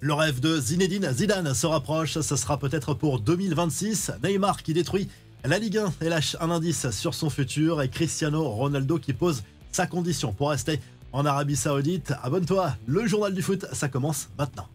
Le rêve de Zinedine Zidane se rapproche, ce sera peut-être pour 2026. Neymar qui détruit la Ligue 1 et lâche un indice sur son futur et Cristiano Ronaldo qui pose sa condition pour rester en Arabie Saoudite. Abonne-toi, le journal du foot, ça commence maintenant.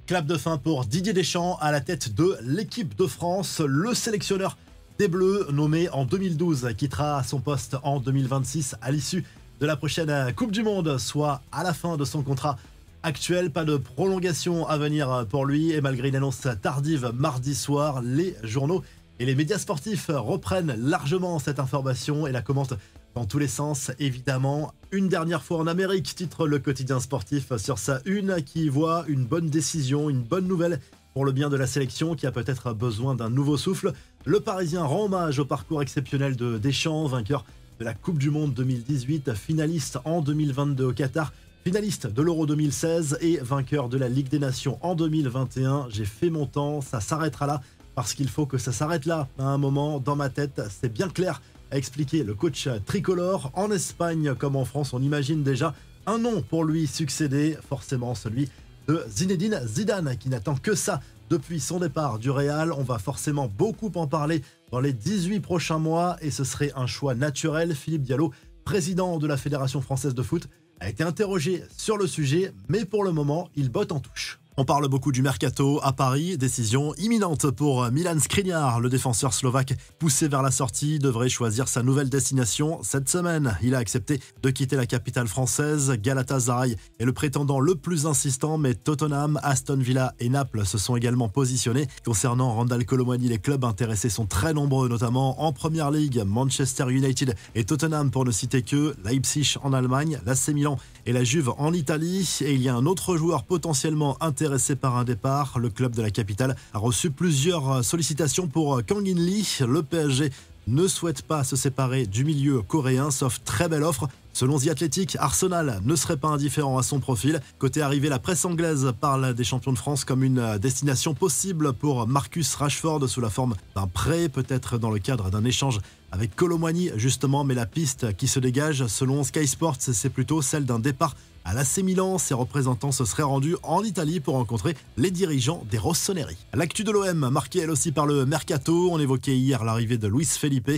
Clap de fin pour Didier Deschamps à la tête de l'équipe de France. Le sélectionneur des Bleus, nommé en 2012, quittera son poste en 2026 à l'issue de la prochaine Coupe du Monde, soit à la fin de son contrat actuel. Pas de prolongation à venir pour lui et malgré une annonce tardive mardi soir, les journaux et les médias sportifs reprennent largement cette information et la commentent dans tous les sens, évidemment. Une dernière fois en Amérique, titre le quotidien sportif sur sa une, qui voit une bonne décision, une bonne nouvelle pour le bien de la sélection qui a peut-être besoin d'un nouveau souffle. Le Parisien rend hommage au parcours exceptionnel de Deschamps, vainqueur de la Coupe du Monde 2018, finaliste en 2022 au Qatar, finaliste de l'Euro 2016 et vainqueur de la Ligue des Nations en 2021. J'ai fait mon temps, ça s'arrêtera là parce qu'il faut que ça s'arrête là. À un moment, dans ma tête, c'est bien clair, a expliqué le coach tricolore. En Espagne comme en France, on imagine déjà un nom pour lui succéder, forcément celui de Zinedine Zidane, qui n'attend que ça depuis son départ du Real. On va forcément beaucoup en parler dans les 18 prochains mois et ce serait un choix naturel. Philippe Diallo, président de la Fédération française de foot, a été interrogé sur le sujet, mais pour le moment, il botte en touche. On parle beaucoup du mercato à Paris, décision imminente pour Milan Skriniar, le défenseur slovaque poussé vers la sortie, devrait choisir sa nouvelle destination cette semaine. Il a accepté de quitter la capitale française. Galatasaray est le prétendant le plus insistant, mais Tottenham, Aston Villa et Naples se sont également positionnés. Concernant Randal Kolo Muani, les clubs intéressés sont très nombreux, notamment en Première Ligue, Manchester United et Tottenham pour ne citer que, Leipzig en Allemagne, l'AC Milan et la Juve en Italie. Et il y a un autre joueur potentiellement intéressé par un départ. Le club de la capitale a reçu plusieurs sollicitations pour Kang In Lee. Le PSG ne souhaite pas se séparer du milieu coréen, sauf très belle offre. Selon The Athletic, Arsenal ne serait pas indifférent à son profil. Côté arrivé, la presse anglaise parle des champions de France comme une destination possible pour Marcus Rashford sous la forme d'un prêt, peut-être dans le cadre d'un échange avec Kolo Muani justement, mais la piste qui se dégage selon Sky Sports, c'est plutôt celle d'un départ à l'AC Milan. Ses représentants se seraient rendus en Italie pour rencontrer les dirigeants des Rossoneri. L'actu de l'OM, marquée elle aussi par le mercato. On évoquait hier l'arrivée de Luis Felipe.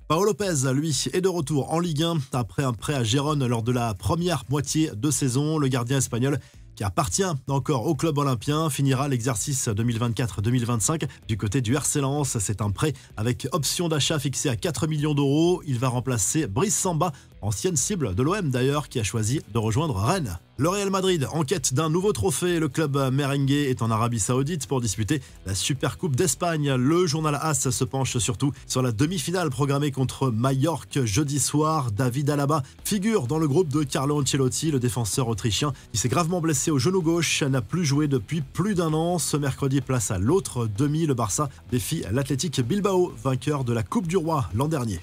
Paolo Lopez, lui, est de retour en Ligue 1 après un prêt à Gérone lors de la première moitié de saison. Le gardien espagnol, qui appartient encore au club olympien, finira l'exercice 2024-2025 du côté du RC Lens. C'est un prêt avec option d'achat fixée à 4 millions d'euros. Il va remplacer Brice Samba, ancienne cible de l'OM d'ailleurs, qui a choisi de rejoindre Rennes. Le Real Madrid en quête d'un nouveau trophée. Le club merengue est en Arabie Saoudite pour disputer la Supercoupe d'Espagne. Le journal AS se penche surtout sur la demi-finale programmée contre Majorque jeudi soir. David Alaba figure dans le groupe de Carlo Ancelotti. Le défenseur autrichien qui s'est gravement blessé au genou gauche n'a plus joué depuis plus d'un an. Ce mercredi, place à l'autre demi. Le Barça défie l'Athletic Bilbao, vainqueur de la Coupe du Roi l'an dernier.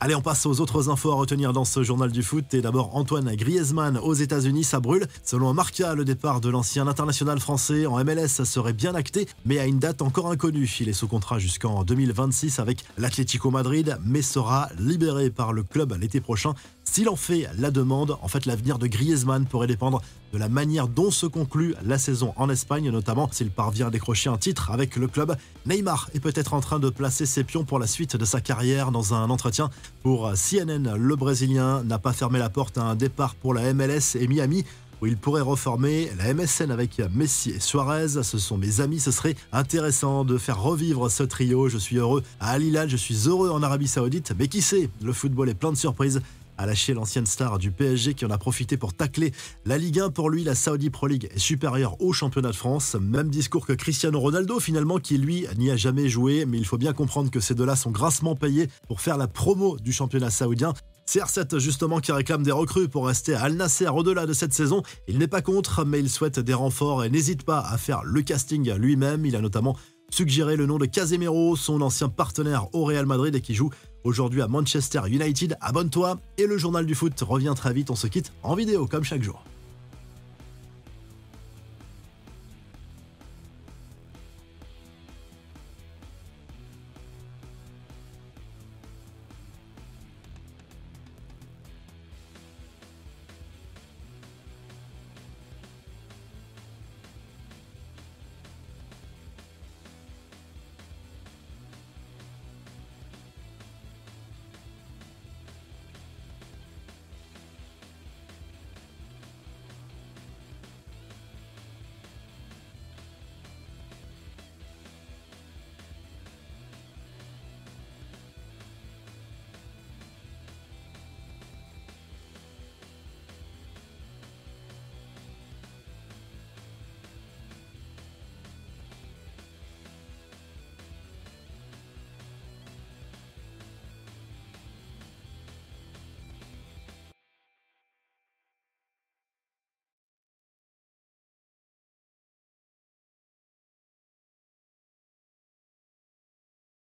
Allez, on passe aux autres infos à retenir dans ce journal du foot. Et d'abord, Antoine Griezmann aux États-Unis, ça brûle. Selon Marca, le départ de l'ancien international français en MLS serait bien acté, mais à une date encore inconnue. Il est sous contrat jusqu'en 2026 avec l'Atlético Madrid, mais sera libéré par le club l'été prochain s'il en fait la demande. En fait, l'avenir de Griezmann pourrait dépendre de la manière dont se conclut la saison en Espagne, notamment s'il parvient à décrocher un titre avec le club. Neymar est peut-être en train de placer ses pions pour la suite de sa carrière. Dans un entretien pour CNN, le Brésilien n'a pas fermé la porte à un départ pour la MLS et Miami, où il pourrait reformer la MSN avec Messi et Suarez. Ce sont mes amis, ce serait intéressant de faire revivre ce trio. Je suis heureux à Al Hilal, je suis heureux en Arabie Saoudite, mais qui sait, le football est plein de surprises, a lâché l'ancienne star du PSG qui en a profité pour tacler la Ligue 1. Pour lui, la Saudi Pro League est supérieure au championnat de France. Même discours que Cristiano Ronaldo finalement, qui lui n'y a jamais joué, mais il faut bien comprendre que ces deux-là sont grassement payés pour faire la promo du championnat saoudien. CR7 justement qui réclame des recrues pour rester à Al Nasser au-delà de cette saison. Il n'est pas contre, mais il souhaite des renforts et n'hésite pas à faire le casting lui-même. Il a notamment suggéré le nom de Casemiro, son ancien partenaire au Real Madrid et qui joue aujourd'hui à Manchester United. Abonne-toi et le journal du foot revient très vite. On se quitte en vidéo comme chaque jour.